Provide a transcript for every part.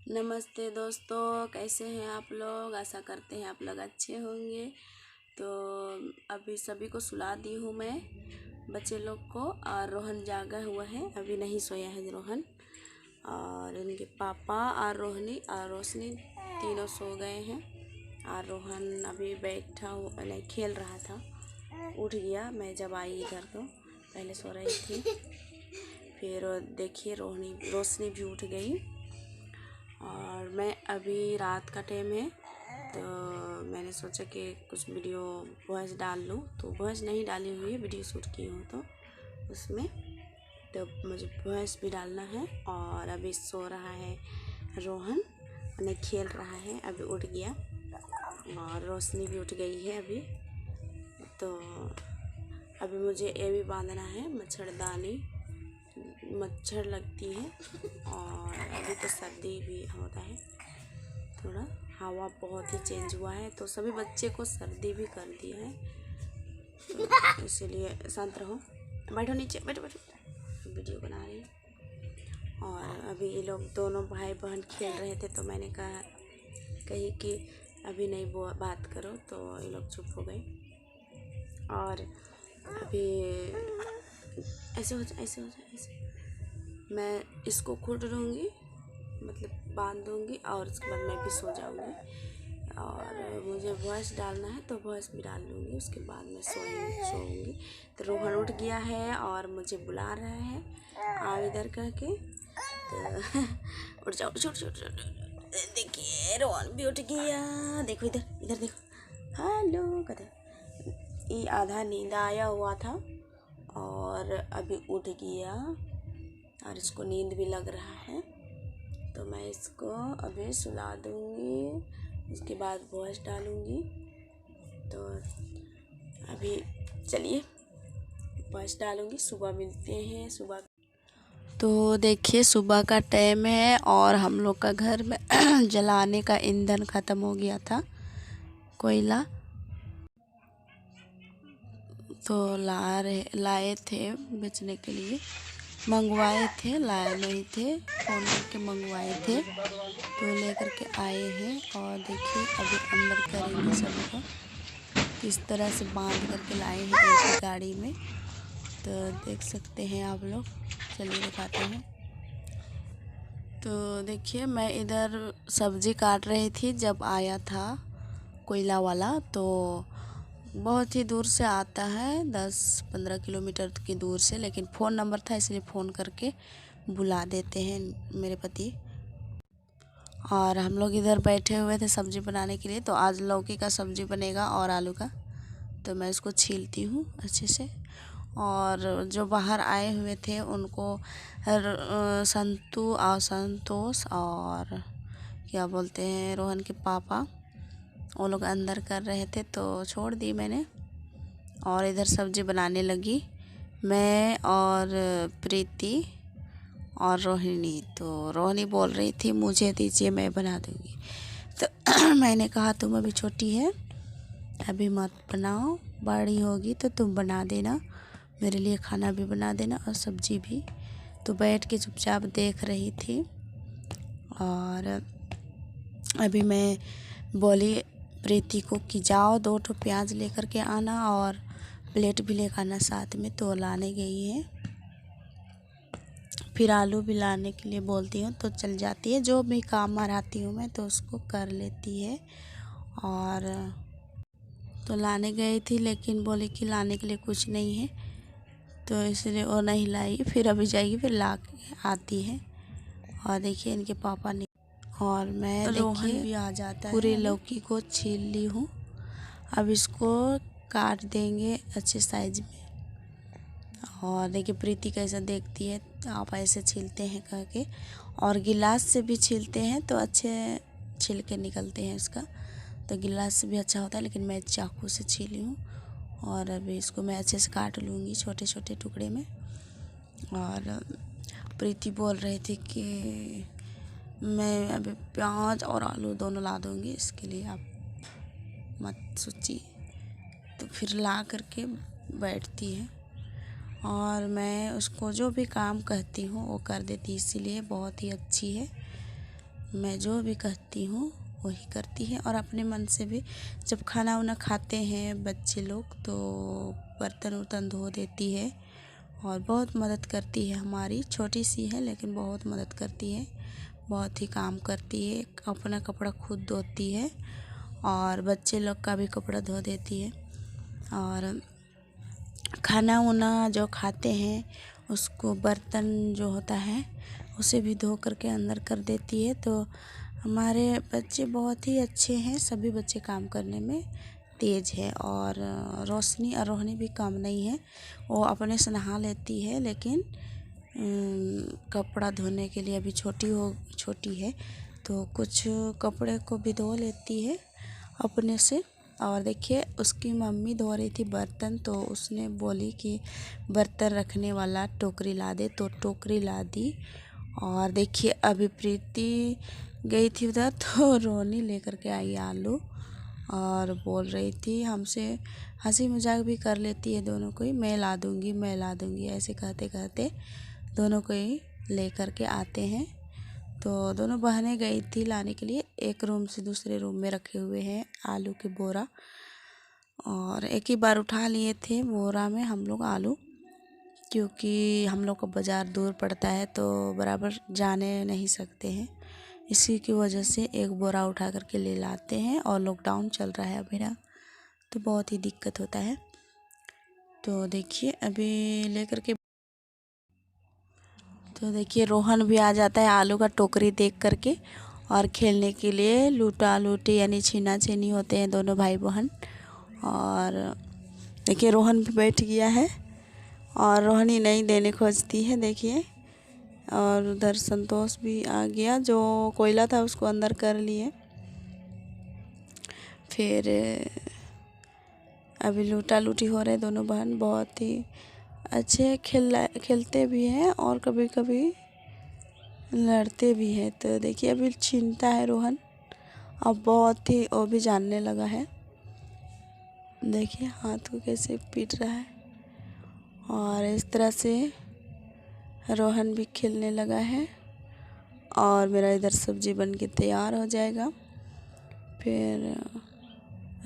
नमस्ते दोस्तों, कैसे हैं आप लोग। आशा करते हैं आप लोग अच्छे होंगे। तो अभी सभी को सुला दी हूँ मैं, बच्चे लोग को। और रोहन जागा हुआ है, अभी नहीं सोया है रोहन। और इनके पापा और रोहनी और रोशनी तीनों सो गए हैं। और रोहन अभी बैठा हुआ नहीं, खेल रहा था। उठ गया मैं जब आई इधर, तो पहले सो रही थी। फिर देखिए रोशनी भी उठ गई। और मैं अभी रात का टाइम है, तो मैंने सोचा कि कुछ वीडियो वॉइस डाल लूँ। तो वॉइस नहीं डाली हुई है, वीडियो शूट की हूँ तो उसमें तो मुझे वॉइस भी डालना है। और अभी सो रहा है रोहन, ने खेल रहा है, अभी उठ गया। और रोशनी भी उठ गई है अभी। तो अभी मुझे ये भी बांधना है, मच्छरदानी, मच्छर लगती है। और अभी तो सर्दी भी होता है, थोड़ा हवा बहुत ही चेंज हुआ है, तो सभी बच्चे को सर्दी भी कर दिया है। तो इसीलिए शांत रहो, बैठो नीचे, बैठो बैठो, वीडियो बना रही हूँ। और अभी ये लोग दोनों भाई बहन खेल रहे थे, तो मैंने कही कि अभी नहीं बात करो, तो ये लोग चुप हो गए। और अभी ऐसे हो जाए, ऐसे हो जाए, ऐसे मैं इसको खोल लूँगी, मतलब बांध दूँगी, और उसके बाद मैं भी सो जाऊँगी। और मुझे वॉइस डालना है, तो वॉइस भी डाल लूँगी, उसके बाद मैं सोऊंगी। तो रोहन उठ गया है और मुझे बुला रहा है, आओ इधर करके। तो उठ जाओ, उठ उठ उठ। देखिए रोहन भी उठ गया, देखो इधर इधर देखो, हेलो कहते। ये आधा नींद आया हुआ था और अभी उठ गया, और इसको नींद भी लग रहा है। तो मैं इसको अभी सुला दूँगी, उसके बाद वॉइस डालूँगी। तो अभी चलिए वॉइस डालूँगी, सुबह मिलते हैं सुबह। तो देखिए सुबह का टाइम है और हम लोग का घर में जलाने का ईंधन ख़त्म हो गया था, कोयला। तो लाए थे बेचने के लिए, मंगवाए थे, लाए नहीं थे, फ़ोन करके मंगवाए थे, तो लेकर के आए हैं। और देखिए अभी अंदर करेंगे सभी को, किस तरह से बांध करके लाए हैं एक ही गाड़ी में। तो देख सकते हैं आप लोग, चलिए दिखाते हैं। तो देखिए मैं इधर सब्ज़ी काट रही थी जब आया था कोयला वाला। तो बहुत ही दूर से आता है, 10-15 किलोमीटर की दूर से, लेकिन फ़ोन नंबर था इसलिए फ़ोन करके बुला देते हैं मेरे पति। और हम लोग इधर बैठे हुए थे सब्ज़ी बनाने के लिए। तो आज लौकी का सब्ज़ी बनेगा और आलू का। तो मैं इसको छीलती हूँ अच्छे से। और जो बाहर आए हुए थे उनको संतोष और क्या बोलते हैं, रोहन के पापा, वो लोग अंदर कर रहे थे, तो छोड़ दी मैंने। और इधर सब्ज़ी बनाने लगी मैं और प्रीति और रोहिणी। तो रोहिणी बोल रही थी मुझे दीजिए, मैं बना दूँगी। तो मैंने कहा तुम अभी छोटी है, अभी मत बनाओ, बड़ी होगी तो तुम बना देना, मेरे लिए खाना भी बना देना और सब्ज़ी भी। तो बैठ के चुपचाप देख रही थी। और अभी मैं बोली प्रीति को कि जाओ 2 ठो प्याज लेकर के आना और प्लेट भी लेकर आना साथ में। तो लाने गई है। फिर आलू भी लाने के लिए बोलती हूँ तो चल जाती है, जो भी काम मराती हूँ मैं तो उसको कर लेती है। और तो लाने गई थी, लेकिन बोली कि लाने के लिए कुछ नहीं है, तो इसलिए वो नहीं लाई। फिर अभी जाएगी, फिर ला के आती है। और देखिए इनके पापा ने, और मैं रोहन भी आ जाता है। पूरी लौकी को छील ली हूँ, अब इसको काट देंगे अच्छे साइज में। और देखिए प्रीति कैसा देखती है, आप ऐसे छीलते हैं कह के। और गिलास से भी छीलते हैं तो अच्छे छिलके निकलते हैं इसका, तो गिलास से भी अच्छा होता है, लेकिन मैं चाकू से छीली हूँ। और अभी इसको मैं अच्छे से काट लूँगी छोटे छोटे टुकड़े में। और प्रीति बोल रही थी कि मैं अभी प्याज और आलू दोनों ला दूँगी, इसके लिए आप मत सोचिए। तो फिर ला करके बैठती है और मैं उसको जो भी काम कहती हूँ वो कर देती, इसीलिए बहुत ही अच्छी है। मैं जो भी कहती हूँ वही करती है। और अपने मन से भी जब खाना वाना खाते हैं बच्चे लोग तो बर्तन वर्तन धो देती है और बहुत मदद करती है हमारी। छोटी सी है लेकिन बहुत मदद करती है, बहुत ही काम करती है। अपना कपड़ा खुद धोती है और बच्चे लोग का भी कपड़ा धो देती है। और खाना वाना जो खाते हैं उसको बर्तन जो होता है उसे भी धो करके अंदर कर देती है। तो हमारे बच्चे बहुत ही अच्छे हैं, सभी बच्चे काम करने में तेज़ है। और रोशनी और रोहनी भी कम नहीं है, वो अपने से नहा लेती है लेकिन कपड़ा धोने के लिए अभी छोटी है तो कुछ कपड़े को भी धो लेती है अपने से। और देखिए उसकी मम्मी धो रही थी बर्तन तो उसने बोली कि बर्तन रखने वाला टोकरी ला दे, तो टोकरी ला दी। और देखिए अभी प्रीति गई थी उधर तो रोनी लेकर के आई आलू और बोल रही थी हमसे, हंसी मजाक भी कर लेती है दोनों को ही, मैं ला दूँगी ऐसे कहते कहते दोनों को ही लेकर के आते हैं। तो दोनों बहनें गई थी लाने के लिए, एक रूम से दूसरे रूम में रखे हुए हैं आलू के बोरा और एक ही बार उठा लिए थे बोरा में हम लोग आलू, क्योंकि हम लोग को बाज़ार दूर पड़ता है तो बराबर जाने नहीं सकते हैं, इसी की वजह से एक बोरा उठा करके ले लाते हैं। और लॉकडाउन चल रहा है अभी ना तो बहुत ही दिक्कत होता है। तो देखिए अभी लेकर के तो देखिए रोहन भी आ जाता है आलू का टोकरी देख करके और खेलने के लिए। लूटा लूटी यानी छीना छीनी होते हैं दोनों भाई बहन। और देखिए रोहन भी बैठ गया है और रोहनी नहीं देने खोजती है देखिए। और उधर संतोष भी आ गया, जो कोयला था उसको अंदर कर लिए। फिर अभी लूटा लूटी हो रहे दोनों बहन, बहुत ही अच्छे खेलते भी हैं और कभी कभी लड़ते भी हैं। तो देखिए अभी छीनता है रोहन, अब बहुत ही वो भी जानने लगा है, देखिए हाथ को कैसे पीट रहा है। और इस तरह से रोहन भी खेलने लगा है और मेरा इधर सब्जी बन के तैयार हो जाएगा। फिर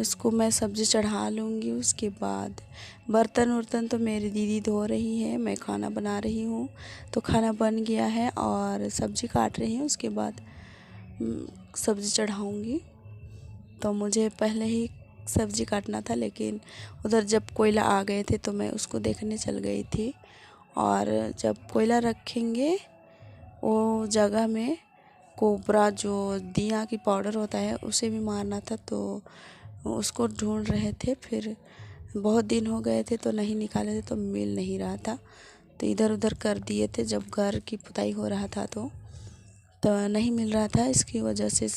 इसको मैं सब्ज़ी चढ़ा लूँगी, उसके बाद बर्तन वर्तन तो मेरी दीदी धो रही है, मैं खाना बना रही हूँ। तो खाना बन गया है और सब्ज़ी काट रही हूँ, उसके बाद सब्ज़ी चढ़ाऊँगी। तो मुझे पहले ही सब्ज़ी काटना था लेकिन उधर जब कोयला आ गए थे तो मैं उसको देखने चल गई थी। और जब कोयला रखेंगे वो जगह में कोबरा जो दिया की पाउडर होता है उसे भी मारना था, तो उसको ढूंढ रहे थे। फिर बहुत दिन हो गए थे तो नहीं निकाले थे तो मिल नहीं रहा था, तो इधर उधर कर दिए थे जब घर की पुताई हो रहा था तो नहीं मिल रहा था, इसकी वजह से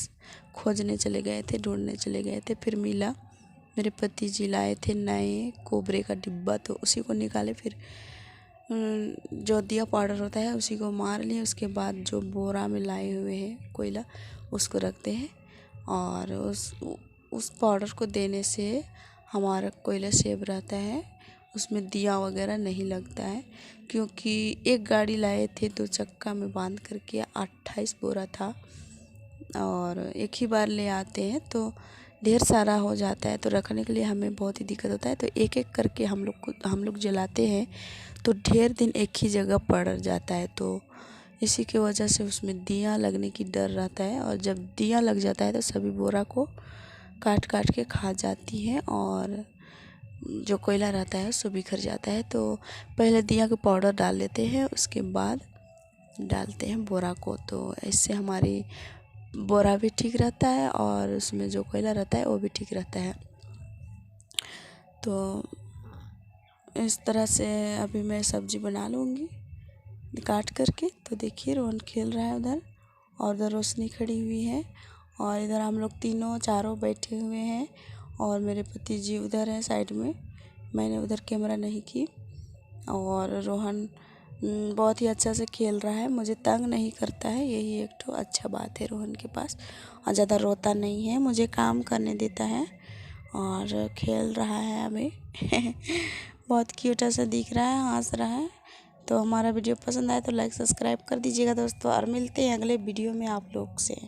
खोजने चले गए थे, ढूंढने चले गए थे। फिर मिला, मेरे पति जी लाए थे नए कोबरे का डिब्बा तो उसी को निकाले। फिर जो दिया पाउडर होता है उसी को मार लिए, उसके बाद जो बोरा में लाए हुए हैं कोयला उसको रखते हैं। और उस पाउडर को देने से हमारा कोयला सेव रहता है, उसमें दिया वगैरह नहीं लगता है। क्योंकि एक गाड़ी लाए थे 2 चक्का में बांध करके 28 बोरा था और एक ही बार ले आते हैं तो ढेर सारा हो जाता है, तो रखने के लिए हमें बहुत ही दिक्कत होता है। तो एक एक करके हम लोग जलाते हैं तो ढेर दिन एक ही जगह पड़ जाता है, तो इसी की वजह से उसमें दिया लगने की डर रहता है। और जब दिया लग जाता है तो सभी बोरा को काट काट के खा जाती है और जो कोयला रहता है सो बिखर जाता है। तो पहले दिया का पाउडर डाल देते हैं, उसके बाद डालते हैं बोरा को, तो इससे हमारी बोरा भी ठीक रहता है और उसमें जो कोयला रहता है वो भी ठीक रहता है। तो इस तरह से अभी मैं सब्ज़ी बना लूँगी काट करके। तो देखिए रोहन खेल रहा है उधर और उधर रोशनी खड़ी हुई है और इधर हम लोग तीनों चारों बैठे हुए हैं और मेरे पति जी उधर हैं साइड में, मैंने उधर कैमरा नहीं की। और रोहन बहुत ही अच्छा से खेल रहा है, मुझे तंग नहीं करता है, यही एक तो अच्छा बात है रोहन के पास। और ज़्यादा रोता नहीं है, मुझे काम करने देता है और खेल रहा है अभी बहुत क्यूट सा दिख रहा है, हंस रहा है। तो हमारा वीडियो पसंद आए तो लाइक सब्सक्राइब कर दीजिएगा दोस्तों, और मिलते हैं अगले वीडियो में आप लोग से।